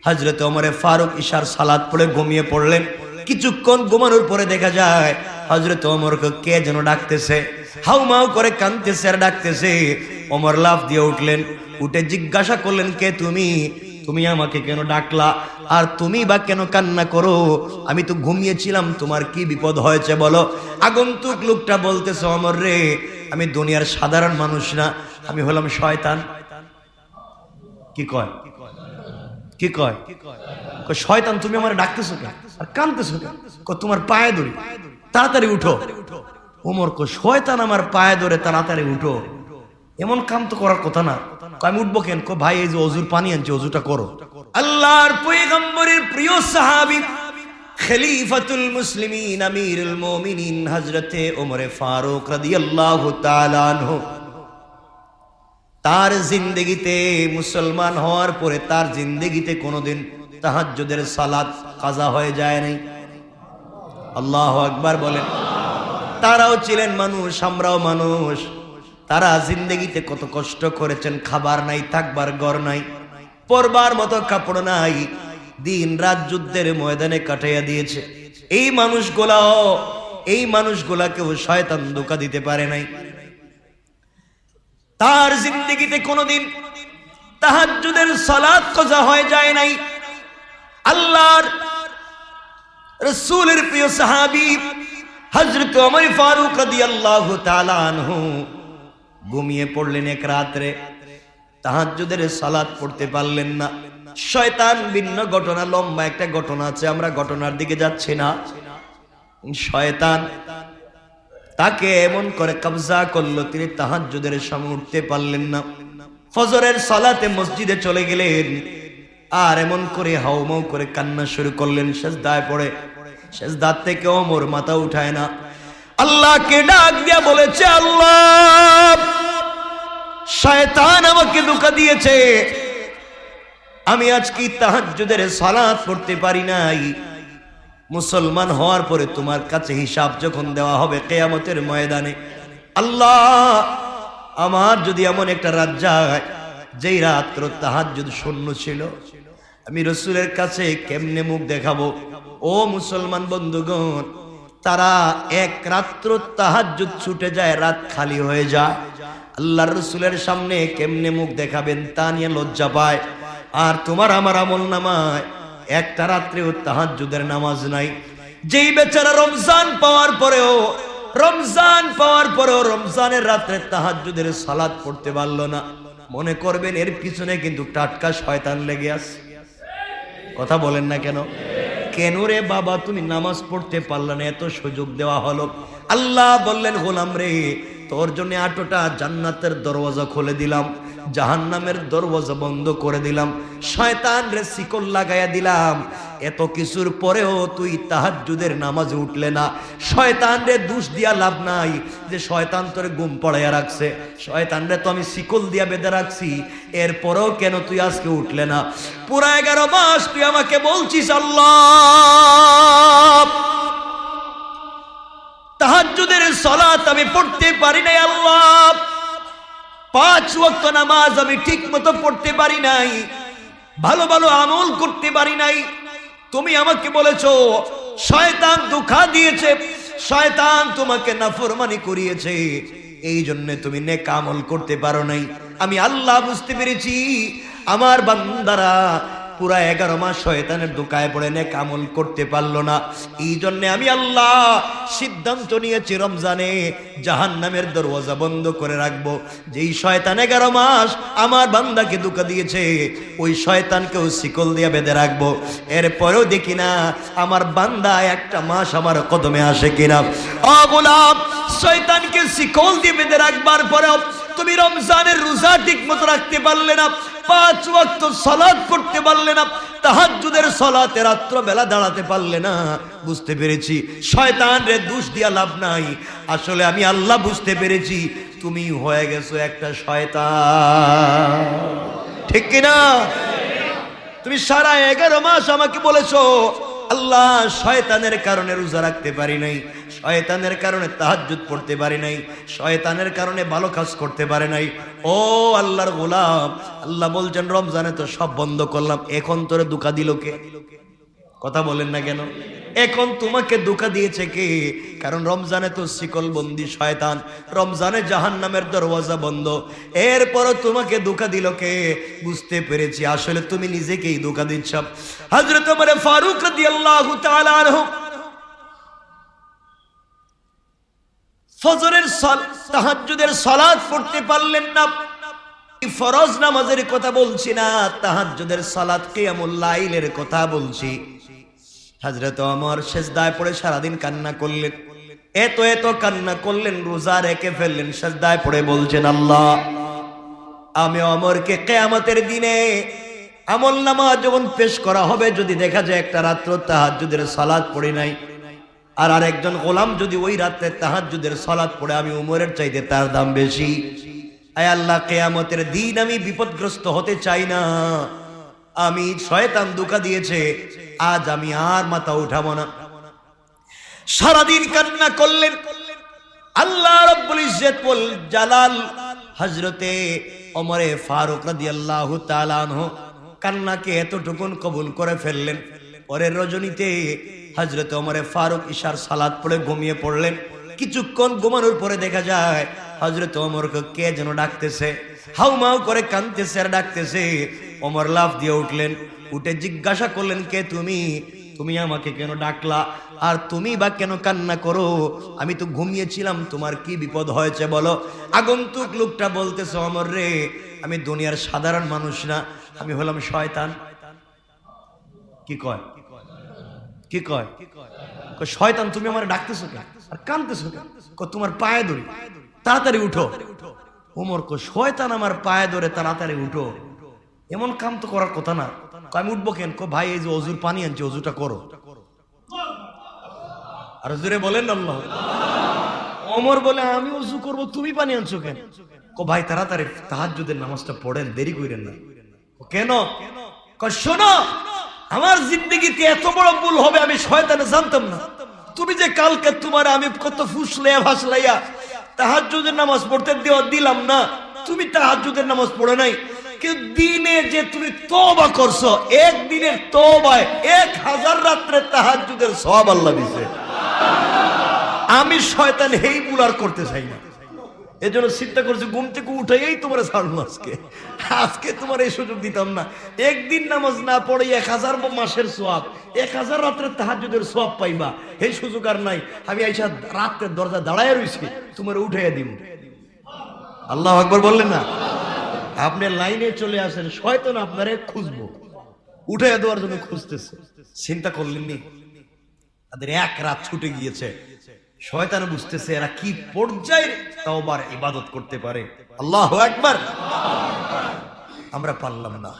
হযরত ওমর ফারুক ইশার সালাত পড়ে ঘুমিয়ে পড়লেন। কিছুক্ষণ ঘুমানোর পরে দেখা যায় হযরত ওমরকে কে যেন ডাকতেছে, হাউমাউ করে কাঁদতেছে আর ডাকতেছে। ওমর লাফ দিয়ে উঠলেন, উঠে জিজ্ঞাসা করলেন, কে তুমি? তুমি আমাকে কেন ডাকলা? আর তুমি বা কেন কান্না করো? আমি তো ঘুমিয়েছিলাম, তোমার কি বিপদ হয়েছে বলো? আগন্তুক লোকটা বলতেছে, ওমর রে, আমি দুনিয়ার সাধারণ মানুষ না, আমি হলাম শয়তান। কি কয়? কি কয়? শয়তান, তুমি আমার ডাকতেছো কেন আর কাঁদতেছো কেন? তোমার পায়ে ধরি, তাড়াতাড়ি উঠো। ওমর কো, শয়তান আমার পায়ে ধরে তাড়াতাড়ি উঠো, এমন কাম তো করার কথা না। আমি উঠবো কেন? ভাই এই যে ওযুর পানি আনছি, ওযুটা করো। আল্লাহর পয়গম্বরের প্রিয় সাহাবী খলিফাতুল মুসলিমিন আমিরুল মুমিনিন হযরতে ওমর ফারুক রাদিয়াল্লাহু তাআলা আনহু, তার জিন্দেগিতে মুসলমান হওয়ার পরে তার জিন্দেগিতে কোনোদিন তাহাজ্জুদের সালাত কাজা হয়ে যায় নাই। আল্লাহু আকবার বলেন। তারাও ছিলেন মানুষ, আমরাও মানুষ। তারা জিন্দেগিতে কত কষ্ট করেছেন, খাবার নাই, থাকবার ঘর নাই, পরবার মতো কাপড় নাই, দিন রাত যুদ্ধের ময়দানে কাটাইয়া দিয়েছে। এই মানুষগুলাকেও শয়তান ধোঁকা দিতে পারে নাই। তার জিন্দেগিতে কোনোদিন তাহাজ্জুদের সালাত কাজা হয়ে যায় নাই। আল্লাহর রাসূলের প্রিয় সাহাবী হযরত ওমর ফারুক রাদিয়াল্লাহু তাআলা আনহু ঘুমিয়ে পড়লেন এক রাত্রে, তাহাজ্জুদের সালাত পড়তে পারলেন না। শয়তান ভিন্ন ঘটনা, লম্বা একটা ঘটনা আছে, আমরা ঘটনার দিকে যাচ্ছি না। শয়তান তাকে এমন করে কবজা করলো, তিনি তাহাজ্জুদের সময় উঠতে পারলেন না। ফজরের সালাতে মসজিদে চলে গেলেন, আর এমন করে হাউমাউ করে কান্না শুরু করলেন। সেজদায় পড়ে, সেজদার থেকে ওমর মাথা উঠায় না, আল্লাহকে ডাক দিয়া বলেছে, আল্লাহ, শয়তান আমাকে ধোঁকা দিয়েছে, আমি আজকে তাহাজ্জুদের সালাত পড়তে পারি নাই। মুসলমান হওয়ার পরে তোমার কাছে হিসাব যখন দেওয়া হবে কিয়ামতের ময়দানে, আল্লাহ, আমার যদি এমন একটা রাত যায় যেই রাত্র তাহাজ্জুদ শূন্য ছিল, আমি রাসূলের কাছে কেমনে মুখ দেখাবো? ও মুসলমান বন্ধুগণ, তারা এক রাত্র তাহাজ্জুদ ছুটে যায়, রাত খালি হয়ে যায়, আল্লাহর রাসূলের সামনে কেমনে মুখ দেখাবেন তা নিয়ে লজ্জা পায়। আর তোমার আমার আমলনামায় একটা রাত্রেও তাহাজ্জুদের নামাজ নাই। যেই বেচারা রমজান পাওয়ার পরেও রমজানের রাত্রে তাহাজ্জুদের সালাত পড়তে পারলো না, মনে করবেন এর পিছনে কিন্তু টাটকা শয়তান লেগে আছে। কথা বলেন না কেন? কেন রে বাবা তুমি নামাজ পড়তে পারলে না? এত সুযোগ দেওয়া হলো। আল্লাহ বললেন, গোলাম রে, তোর জন্য 8টা জান্নাতের দরওয়াজা খুলে দিলাম, জাহান্নামের দরওয়াজা বন্ধ করে দিলাম, শয়তান রে শিকল লাগাইয়া দিলাম। এত কিছুর পরেও তুই তাহাজ্জুদের নামাজে উঠলে না। শয়তান রে দোষ দিয়া লাভ নাই, যে শয়তান তোরে ঘুম পড়াইয়া রাখছে, শয়তান রে তো আমি শিকল দিয়া বেঁধে রাখছি, এরপরেও কেন তুই আজকে উঠলে না? পুরা 11 মাস তুই আমাকে বলছিস, আল্লাহ, তাহাজ্জুদের সালাত আমি পড়তে পারি নাই, আল্লাহ, 5 ওয়াক্ত নামাজ আমি ঠিক মতো পড়তে পারি নাই, ভালো ভালো আমল করতে পারি নাই। তুমি আমাকে বলেছো শয়তান ধোঁকা দিয়েছে, শয়তান তোমাকে নাফরমানি করিয়েছে, এই জন্য তুমি নেক আমল করতে পারো নাই। আমি আল্লাহ বুঝতে পেরেছি, আমার বান্দারা পুরা 11 মাস শয়তানের ধোঁকায় পড়ে নেক আমল করতে পারলো না। এই জন্য আমি আল্লাহ সিদ্ধান্ত নিয়েছি, রমজানে জাহান্নামের দরওয়াজা বন্ধ করে রাখবো। যেই শয়তান 11 মাস আমার বান্দাকে ধোঁকা দিয়েছে, ওই শয়তানকেও শিকল দিয়ে বেঁধে রাখবো। এরপরেও দেখি না আমার বান্দা একটা মাস আমার কদমে আসে কিনা। ও গোলাম, শয়তানকে শিকল দিয়ে বেঁধে রাখবার পরেও তুমি রমজানের রোজা ঠিক মতো রাখতে পারলে না, 5 ওয়াক্ত সালাত পড়তে পারলে না, তাহাজ্জুদের সালাতে রাত্র বেলা দাঁড়াতে পারলে না। বুঝতে পেরেছি শয়তান রে দোষ দিয়া লাভ নাই, আসলে আমি আল্লাহ বুঝতে পেরেছি তুমি হয়ে গেছো একটা শয়তান। ঠিক কিনা? তুমি সারা 11 মাস আমাকে বলেছো আল্লাহ শয়তানের কারণে রোজা রাখতে পারি নাই, শয়তানের কারণে তাহাজ্জুদ পড়তে পারি নাই, শয়তানের কারণে ভালো কাজ করতে পারি নাই। ও আল্লাহর গোলাম, আল্লাহ বলছেন রমজানে তো সব বন্ধ করলাম, এখন তোরে ধোঁকা দিল কে? কথা বলেন না কেন? এখন তোমাকে ধোঁকা দিয়েছে কে? কারণ রমজানে তো শিকল বন্দি শয়তান, রমজানে জাহান্নামের দরওয়াজা বন্ধ, এরপরও তোমাকে ধোঁকা দিল কে? বুঝতে পেরেছি আসলে তুমি নিজেকেই ধোঁকা দিচ্ছ। হযরত ওমর ফারুক রাদিয়াল্লাহু তাআলা আনহু ফজরের তাহাজ্জুদের সালাত পড়তে পারলেন না। ফরজ নামাজের কথা বলছি না, তাহাজ্জুদের সালাত কিয়ামুল লাইলের কথা বলছি। হযরত ওমর সিজদায় পড়ে সারাদিন কান্না করলেন, এত কান্না করলেন, রোজা রেখে ফেললেন, সিজদায় পড়ে বলছেন আল্লাহ, আমি ওমরকে কিয়ামতের দিনে আমলনামা যখন পেশ করা হবে, যদি দেখা যায় একটা রাত্র তাহাজ্জুদের সালাত পড়ে নাই, আর আরেকজন গোলাম যদি ওই রাতে তাহাজ্জুদের সালাত পড়ে, আমি ওমরের চাইতে তার দাম বেশি। আয় আল্লাহ, কিয়ামতের দিন আমি বিপদগ্রস্ত হতে চাই না, আমি শয়তান ধোঁকা দিয়েছে, আজ আমি আর মাথা উঠাবো না। সারাদিন কান্না করলেন। আল্লাহ রাব্বুল ইজ্জত ওয়াল জালাল হযরতে ওমর ফারুক রাদিয়াল্লাহু তাআলা আনহু কান্নাকে এতটুকুন কবুল করে ফেললেন। পরের রজনীতে হযরত ওমর ফারুক ইশার সালাত পড়ে ঘুমিয়ে পড়লেন। কিছুক্ষণ ঘুমানোর পরে দেখা যায় হযরত ওমরকে কে যেন ডাকতেছে, হাউমাউ করে কাঁদতেছে আর ডাকতেছে। ওমর লাফ দিয়ে উঠলেন, উঠে জিজ্ঞাসা করলেন, কে তুমি? তুমি আমাকে কেন ডাকলা? আর তুমি বা কেন কান্না করো? আমি তো ঘুমিয়েছিলাম, তোমার কি বিপদ হয়েছে বলো? আগন্তুক লোকটা বলতেছে, ওমর রে, আমি দুনিয়ার সাধারণ মানুষ না, আমি হলাম শয়তান। কি কয়? কি কয়? শয়তান, তুমি আমার ডাকতেছো কেন আর কাঁদতেছো কেন? তোমার পায়ে ধরি, তাড়াতাড়ি উঠো। ওমর কো, শয়তান আমার পায়ে ধরে, তাড়াতাড়ি উঠো, এমন কাম তো করার কথা না। আমি উঠবো কেন? ভাই, এই যে অজুর পানি আনছি, অজুটা করো। আর জোরে বলেন আল্লাহ। ওমর বলে, আমি অজু করবো, তুমি পানি আনছো কেন? ভাই তাড়াতাড়ি তাহাজ্জুদের নামাজটা পড়েন, দেরি করেন না। কেন? শোনো, আমার জিন্দেগিতে এত বড় ভুল হবে আমি শয়তানে জানতাম না। তুমি যে কালকে তোমার আমি কত ফুসলাইয়া ভাসলাইয়া তাহাজ্জুদের নামাজ পড়তে দিলাম না, তুমি তাহাজ্জুদের নামাজ পড়ে নাই, কিন্তু দিনে যে তুমি তওবা করছো, একদিনের তওবায় 1000 রাত্রে তাহাজ্জুদের সওয়াব আল্লাহ দিয়েছে। আমি শয়তান এই ভুল আর করতে চাই না। এজন্য চিন্তা করছি, ঘুম থেকে উঠেই তোমার ছাড়বো আজকে তোমার এই সুযোগ দিতাম না। একদিন নামাজ না পড়ে 1000 মাসের সওয়াব, 1000 রাত্রে তাহাজ্জুদের সওয়াব পাইবা, এই সুযোগ আর নাই। আমি আইসা রাতের দরজা দাঁড়ায় রইছি, তোমার উঠাইয়া দিব। আল্লাহু আকবার বললেন না? আপনি লাইনে চলে আসেন, শয়তান আপনারে খুঁজবো, উঠাইয়া দেওয়ার জন্য খুঁজতেছে। চিন্তা করলেন নি? তাদের এক রাত ছুটে গিয়েছে। শয়তান বুঝতেছে এরা কি পর্যায়ে তাওবার ইবাদত করতে পারে। আল্লাহু আকবার। আমরা পারলাম না,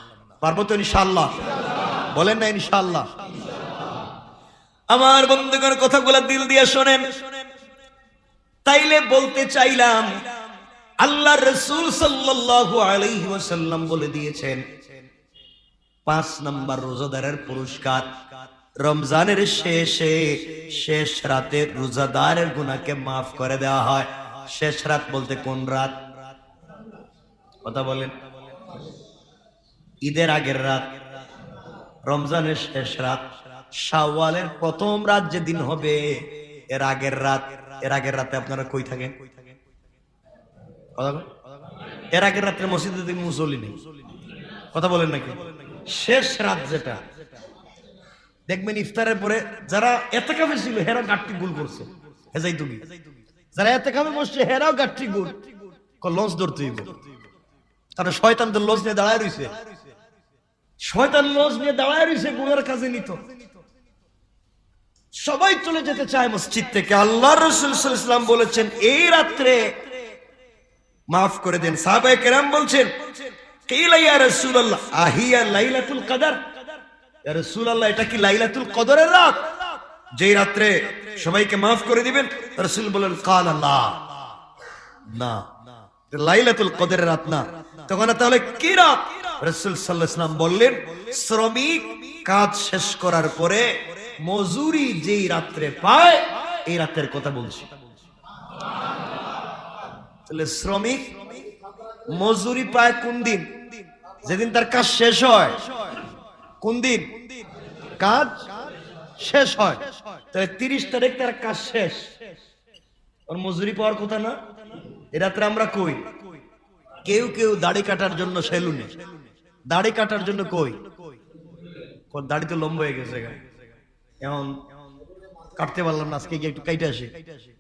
পারবো তো ইনশাআল্লাহ? বলেন না ইনশাআল্লাহ? আমার বন্ধুগণ, কথাগুলো দিল দিয়ে শোনেন। তাইলে বলতে চাইলাম, আল্লাহ রাসূল সাল্লাল্লাহু আলাইহি ওয়াসাল্লাম বলে দিয়েছেন 5 নাম্বার রোজাদারের পুরস্কার, রমজানের শেষে শেষ রাতে রোজাদারের গুনাহকে মাফ করে দেওয়া হয়। শেষ রাত বলতে কোন রাত? কথা বলেন। ঈদের আগের রাত, রমজানের শেষ রাত, শাওয়ালের প্রথম রাত যেদিন হবে এর আগের রাত। এর আগের রাতে আপনারা কই থাকেন? এর আগের রাত্রে মসজিদে মুসল্লি নেই। কথা বলেন নাকি? শেষ রাত যেটা দেখবেন ইফতারের পরে যারা এতেকাফে ছিল হেরা গাট্টি গুল করছে, হেজাই তুমি যারা এতেকাফে বসছে হেরাও গাট্টি গুল লঞ্চ ধরতে হইব। কারণ শয়তান তো লঞ্চ নিয়ে দাঁড়ায় রইছে, শয়তান লঞ্চ নিয়ে দাঁড়ায় রইছে গুনার কাজে নিত। সবাই চলে যেতে চায় মসজিদ থেকে। আল্লাহ রাসূল সাল্লাল্লাহু আলাইহি ওয়াসাল্লাম বলেছেন এই রাত্রে মাফ করে দেন। সাহাবায়ে কেরাম বলছেন, কিলা ইয়া রাসূলুল্লাহ আহিয়া লাইলাতুল কদর? ইয়া রাসূলুল্লাহ, এটা কি লাইলাতুল কদরের রাত যেই রাত্রে সবাইকে মাফ করে দিবেন? রাসূল বলেন, কালা লা, না, লাইলাতুল কদরের রাত না। তখন তাহলে কি রাত? রাসূল সাল্লাল্লাহু আলাইহি ওয়াসাল্লাম বললেন, শ্রমিক কাজ শেষ করার পরে মজুরি যেই রাত্রে পায় এই রাতের কথা বলছি। তাহলে শ্রমিক মজুরি পায় কোন দিন? যেদিন তার কাজ শেষ হয়। কোন দিন কাজ শেষ হয়? তাহলে 30 তারিখ তার কাজ শেষ, ওর মজুরি পাওয়ার কথা না? এ রাত্রে আমরা কই? কেউ কেউ দাড়ি কাটার জন্য সেলুনে, দাড়ি কাটার জন্য কই, দাড়ি তো লম্বা হয়ে গেছে, এখন কাটতে পারলাম না, আজকে গিয়ে একটু কাইটে আসি।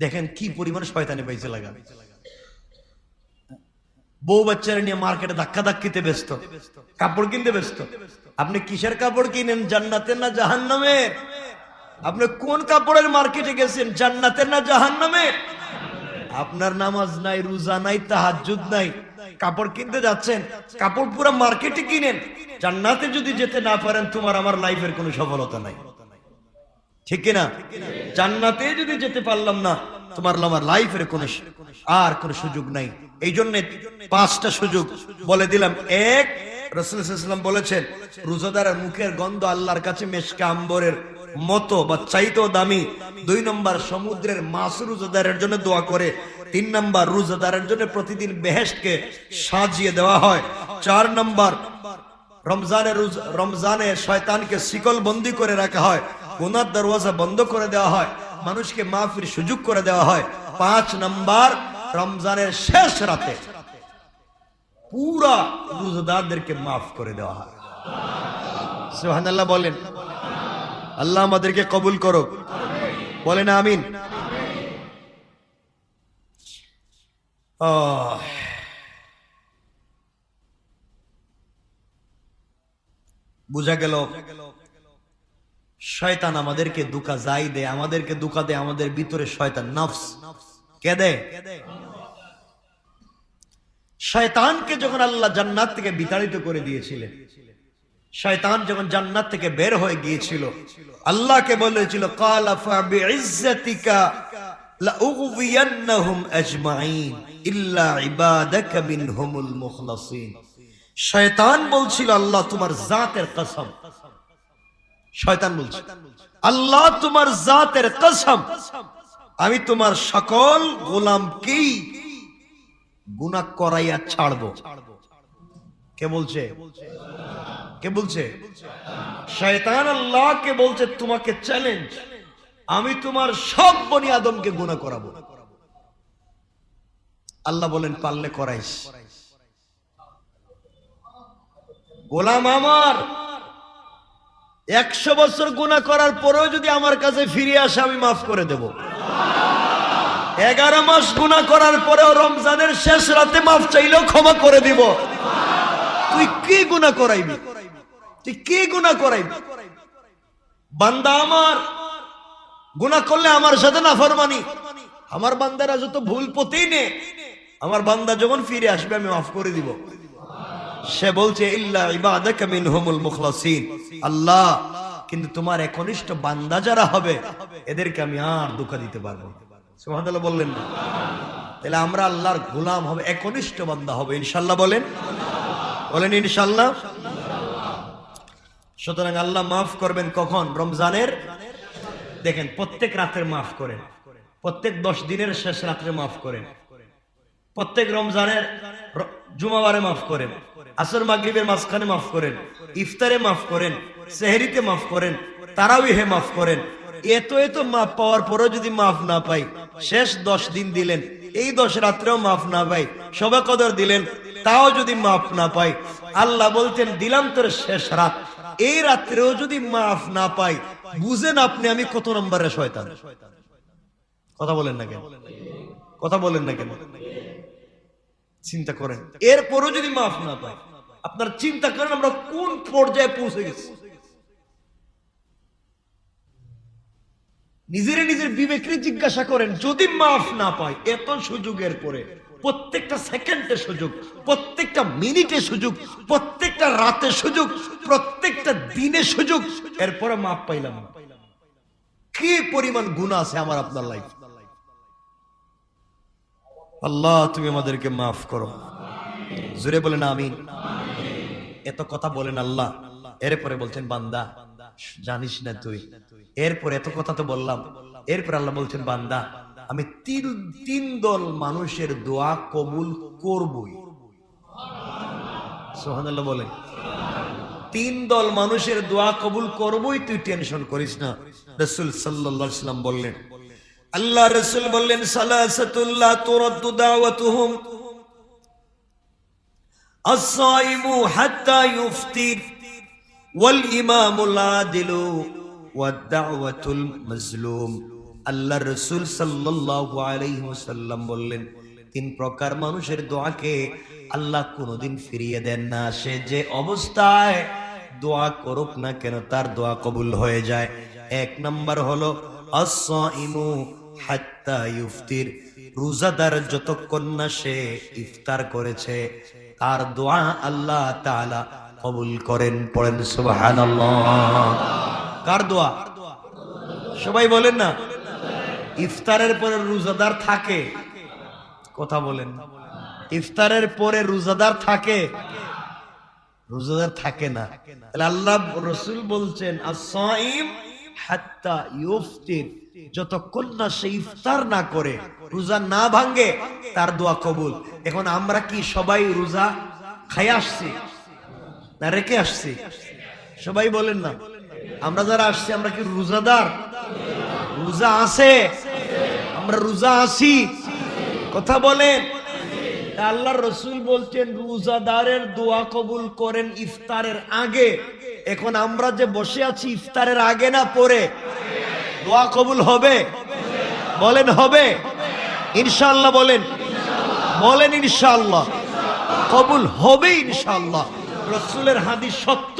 দেখেন কি পরিমাণ শয়তানি পাইছে লাগা। বউ বাচ্চারা নিয়ে মার্কেটে ধাক্কা ধাক্কিতে ব্যস্ত, কাপড় কিনতে ব্যস্ত। আপনি কিসের কাপড় কিনেন, জান্নাতের না জাহান্নামের? আপনি কোন কাপড়ের মার্কেটে গেছেন, জান্নাতের না জাহান্নামের? আপনার নামাজ নাই, রোজা নাই, তাহাজ্জুদ নাই, কাপড় কিনতে যাচ্ছেন, কাপড় পুরো মার্কেটে কিনেন। জান্নাতে যদি যেতে না পারেন, তোমার আমার লাইফের কোনো সফলতা নাই, ঠিক কিনা? জান্নাতে যদি যেতে পারলাম না, তোমার আমার লাইফের কোনো আর কোনো সুযোগ নাই। এই জন্য 5টা সুযোগ বলে দিলাম। এক, রাসূল সাল্লাল্লাহু আলাইহি ওয়াসাল্লাম বলেছেন, রোজাদারের মুখের গন্ধ আল্লাহর কাছে মেশকে আম্বরের মতো বা চাইতেও দামি। 2 নম্বর, সমুদ্রের মাছ রোজাদারের জন্য দোয়া করে। 3 নম্বর, রোজাদারের জন্য প্রতিদিন বেহেশতকে সাজিয়ে দেওয়া হয়। 4 নম্বর, রমজানে শয়তানকে শিকল বন্দি করে রাখা হয়, গুনার দরওয়াজা বন্ধ করে দেওয়া হয়, মানুষকে মাফির সুযোগ করে দেওয়া হয়। 5 নম্বর, রমজানের শেষ রাতে পুরা রোজাদারদেরকে মাফ করে দেওয়া হয়। সুবহানাল্লাহ বলেন। আল্লাহ আমাদেরকে কবুল করো, বলেন আমিন। বুঝা গেল শয়তান আমাদেরকে ধোঁকা যাই দেয়, আমাদেরকে ধোঁকা দেয় আমাদের ভিতরে শয়তান নফস। কে দেয়? শয়তানকে যখন আল্লাহ জান্নাত থেকে বিতাড়িত করে দিয়েছিলেন, শয়তান যখন জান্নাত থেকে বের হয়ে গিয়েছিল, আল্লাহকে বলেছিল, ক্বালা ফাবিইজ্জাতিকা লাউগবিয়ান্নাহুম আজমাইন ইল্লা ইবাদাকা মিনহুমুল মুখলাসিন। শয়তান বলছিল, আল্লাহ তোমার জাতের কসম, শয়তান বলছে, আল্লাহ তোমার জাতের কসম, আমি তোমার সকল গোলামকেই গুনাহ করাইয়া ছাড়বো। কে বলছে? কে বলছে? শয়তান আল্লাহকে বলছে, তোমাকে চ্যালেঞ্জ, আমি তোমার সব বনি আদমকে গুনাহ করাবো। আল্লাহ বলেন, পারলে করাইস। গোলাম আমার 100 বছর গুনাহ করার পরেও যদি আমার কাছে ফিরে আসে, আমি মাফ করে দেব। 11 মাস গুনাহ করার পরেও রমজানের শেষ রাতে মাফ চাইলেও ক্ষমা করে দিব। তুই কি গুনাহ করাইবি? তুই কি গুনাহ করাইবি? বান্দা আমার গুনাহ করলে আমার সাথে নাফরমানি, আমার বান্দারা যত ভুল পথেই নে, আমার বান্দা যখন ফিরে আসবে আমি মাফ করে দিব। সে বলছে, ইল্লা ইবাদাকা মিনহুমুল মুখলাসিন, আল্লাহ কিন্তু তোমার একনিষ্ঠ বান্দা যারা হবে এদেরকে আমি আর ধোঁকা দিতে পারবো না। সুবহানাল্লাহ বললেন না? তাহলে আমরা আল্লাহর গোলাম হবে, একনিষ্ঠ বান্দা হবে ইনশাআল্লাহ। বলেন, বলেন ইনশাআল্লাহ। সুতরাং আল্লাহ মাফ করবেন কখন? রমজানের, দেখেন প্রত্যেক রাতের মাফ করেন, প্রত্যেক 10 দিনের শেষ রাত্রে মাফ করেন, প্রত্যেক রমজানের জুমাবারে মাফ করেন, আসর মাগরিবের মাঝখানে মাফ করেন, ইফতারে মাফ করেন, সেহরিতে মাফ করেন, তারাবিহে মাফ করেন। এত এত মাফ পাওয়ার পরেও যদি মাফ না পাই, শেষ 10 দিন দিলেন, এই 10 রাত্রেও মাফ না পাই, শবে কদর দিলেন, তাও যদি মাফ না পাই, আল্লাহ বলতেন দিলাম তোর শেষ রাত, এই রাত্রেও যদি মাফ না পাই, বুঝেন আপনি আমি কত নম্বরের শয়তান। কথা বলেন না কেন? কথা বলেন না কেন? চিন্তা করেন, এরপরও যদি মাফ না পাই, আপনার চিন্তা করেন আমরা কোন পর্যায়ে পৌঁছে গেছি। নিজের বিবেককে জিজ্ঞাসা করেন, যদি মাফ না পাই, এত সুযোগের পরে প্রত্যেকটা সেকেন্ডে সুযোগ, প্রত্যেকটা মিনিটে সুযোগ, প্রত্যেকটা রাতে সুযোগ, প্রত্যেকটা দিনে সুযোগ, এরপরে মাফ পাইলাম না, কি পরিমাণ গুনাহ আছে আমার আপনার লাইফ। আল্লাহ তুমি আমাদেরকে মাফ করো, জোরে বলেন আমিন। এত কথা বলেন আল্লাহ, এরপরে বলছেন বান্দা জানিস না তুই? এরপর এত কথা তো বললাম, এরপর আল্লাহ বলছেন বান্দা আমি তিন দল মানুষের দোয়া কবুল করবই। সুবহানাল্লাহ বলেন। তিন দল মানুষের দোয়া কবুল করবই, তুই টেনশন করিস না। রাসূল সাল্লাল্লাহু আলাইহি ওয়াসাল্লাম বললেন, আল্লাহ রাসূল বললেন সালাসাতুল্লাহ তুরাদ্দু দাওয়াতুহুম আস-সাইমু হাত্তা ইফতির ওয়াল ইমামুল আদিলু ওয়াদ দাওয়াতুল মাজলুম। আল্লাহ রাসূল সাল্লাল্লাহু আলাইহি ওয়াসাল্লাম বললেন তিন প্রকার মানুষের দোয়াকে আল্লাহ কোনোদিন ফিরিয়ে দেন না। সে যে অবস্থায় দোয়া করুক না কেন তার দোয়া কবুল হয়ে যায়। এক নাম্বার হলো আস-সাইমু হাত্তা ইফতির, রোজাদার যতক্ষণ না সে ইফতার করেছে তার দোয়া আল্লাহ তাআলা কবুল করেন। পড়েন সুবহানাল্লাহ। কার দোয়া? সবাই বলেন না। ইফতারের পরে রোজাদার থাকে, কথা বলেন। ইফতারের পরে রোজাদার থাকে? রোজাদার থাকে না। তাহলে আল্লাহ রাসূল বলছেন আস-সাইম হাত্তা ইফতির, যতক্ষণ না সে ইফতার না করে, রোজা না ভাঙে, তার দোয়া কবুল। এখন আমরা কি সবাই রোজা খাই আসছি না রেখে আসছি? সবাই বলেন না। আমরা যারা আসছি আমরা কি রোজাদার? রোজা আছে? আমরা রোজা আছি? কথা বলেন। আল্লাহর রাসূল বলছেন রোজাদারের দোয়া কবুল করেন ইফতারের আগে। এখন আমরা যে বসে আছি ইফতারের আগে না পরে? দোয়া কবুল হবে? বলেন হবে? ইনশাআল্লাহ বলেন। বলেন ইনশাআল্লাহ। কবুল হবে ইনশাআল্লাহ। রাসূলের হাদিস সত্য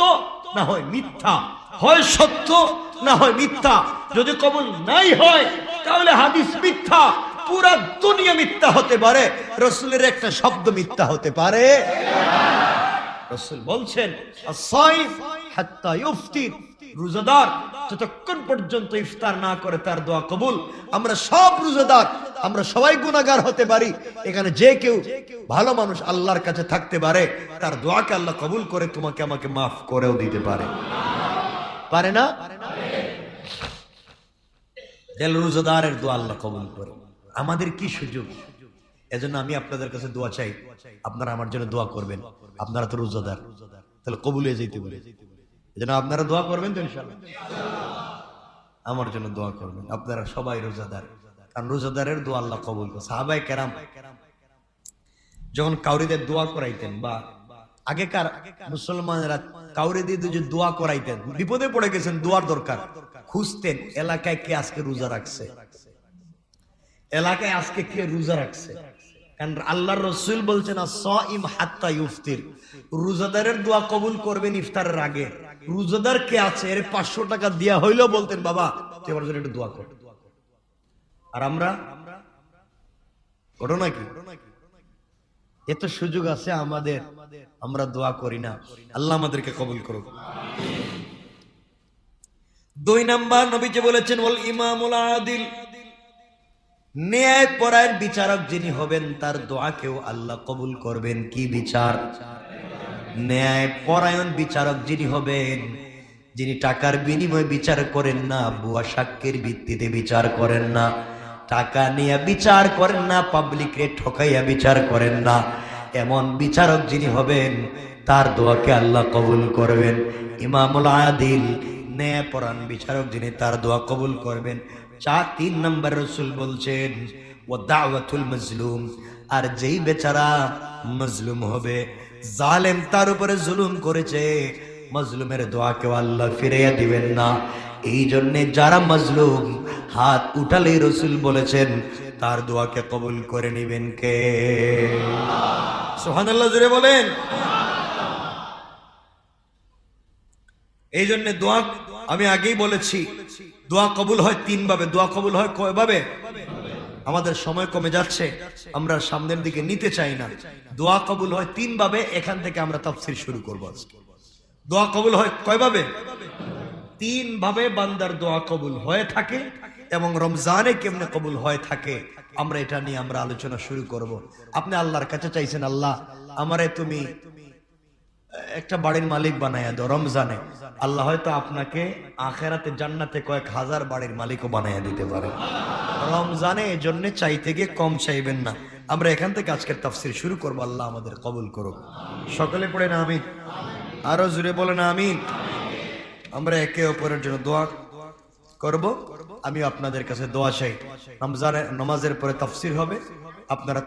না হয় মিথ্যা, হয় সত্য না হয় মিথ্যা। যদি কবুল নাই হয় তাহলে হাদিস মিথ্যা, পুরা দুনিয়া মিথ্যা হতে পারে, রাসূলের একটা শব্দ মিথ্যা হতে পারে। রাসূল বলছেন আস-সাইম হাত্তা ইফতির, রোজাদার যতক্ষণ পর্যন্ত ইফতার না করে তার দোয়া কবুল। আমরা সব রোজাদার, আমরা সবাই গুনাহগার হতে পারি। এখানে যে কেউ ভালো মানুষ আল্লাহর কাছে থাকতে পারে, তার দোয়াকে আল্লাহ কবুল করে তোমাকে আমাকে মাফ করেও দিতে পারে। পারে না? রোজাদারের দোয়া আল্লাহ কবুল করে। আমাদের কি সুযোগ! এজন্য আমি আপনাদের কাছে দোয়া চাই, আপনারা আমার জন্য দোয়া করবেন। আপনারা তো রোজাদার, তাহলে কবুল হয়ে যেতে বলে, এজন্য আপনারা দোয়া করবেন তো ইনশাআল্লাহ। আমার জন্য দোয়া করবেন। আপনারা সবাই রোজাদার, কারণ রোজাদারের দোয়া আল্লাহ কবুল করে। সাহাবায়ে কেরাম যখন কাউরিদের দোয়া করাইতেন, বা আগেকার মুসলমানেরা কাউরে দিয়ে যে দোয়া করাইতেন, বিপদে পড়ে গেছেন, দোয়ার দরকার, খুঁজতেন এলাকায় কে আজকে রোজা রাখছে, এলাকায় আজকে কে রোজা রাখছে। কারণ আল্লাহর রাসূল বলছেন আস-সাইম হাত্তা ইফতির, রোজাদারের দোয়া কবুল করবেন ইফতারের আগে। রোজাদার কে আছে এর 500 টাকা দেয়া হইলেও বলতেন বাবা তুই আমার জন্য একটু দোয়া কর। আর আমরা ঘটনা কি? এত সুযোগ আছে আমাদের, আমরা দোয়া করি না। আল্লাহ আমাদেরকে কবুল করুক। 2 নাম্বার নবীজি বলেছেন ওয়াল ইমামুল আদিল, ন্যায় পরায়ণ বিচারক যিনি হবেন তার দোয়াকেও আল্লাহ কবুল করবেন। কি বিচার? ন্যায় পরায়ণ বিচারক যিনি হবেন, যিনি টাকার বিনিময়ে বিচার করেন না, ভুয়া সাক্ষ্যের ভিত্তিতে বিচার করেন না, টাকা নিয়ে বিচার করেন না, পাবলিকরে ঠকাইয়া বিচার করেন না, এমন বিচারক যিনি হবেন তার দোয়াকে আল্লাহ কবুল করবেন। ইমামুল আদিল, ন্যায় পরায়ণ বিচারক যিনি, তার দোয়া কবুল করবেন। 3 নম্বর রাসূল বলছেন ওয়া দাওয়াতুল মাজলুম, আর যেই বেচারা মাজলুম হবে, জালেম তার উপরে জুলুম করেছে, মাজলুমের দোয়াকে আল্লাহ ফিরিয়ে দিবেন না। এই জন্য যারা মাজলুম হাত উঠালেই রাসূল বলেছেন তার দোয়াকে কবুল করে নেবেন কে? সুবহানাল্লাহ জোরে বলেন। এই জন্য দোয়া, আমি আগেই বলেছি, দোয়া কবুল হয় 3 ভাবে। দোয়া কবুল হয় কয় ভাবে? আমাদের সময় কমে যাচ্ছে, আমরা সামনের দিকে নিতে চাই না। দোয়া কবুল হয় 3 ভাবে, এখান থেকে আমরা তাফসীর শুরু করব আজকে। দোয়া কবুল হয় কয় ভাবে? 3 ভাবে বান্দার দোয়া কবুল হয়ে থাকে, এবং রমজানে কেমনে কবুল হয়ে থাকে আমরা এটা নিয়ে আমরা আলোচনা শুরু করব। আপনি আল্লাহর কাছে চাইছেন আল্লাহ আমারে তুমি একটা বাড়ির মালিক বানায়া দাও রমজানে, আল্লাহ হয়তো আপনাকে আখেরাতে জান্নাতে কয়েক হাজার বাড়ির মালিকও বানায়া দিতে পারে রমজানে। এজন্য চাইতে গিয়ে কম চাইবেন না। আমরা এখান থেকে আজকের তাফসীর শুরু করবো, আল্লাহ আমাদের কবুল করুক। সকলে পড়ে না আমিন, আরো জোরে বলে না আমিন। আমরা একে অপরের জন্য দোয়া করব। আমি আপনাদের কাছে দোয়া চাই। রমজানের নামাজের পরে তাফসীর হবে, আপনারা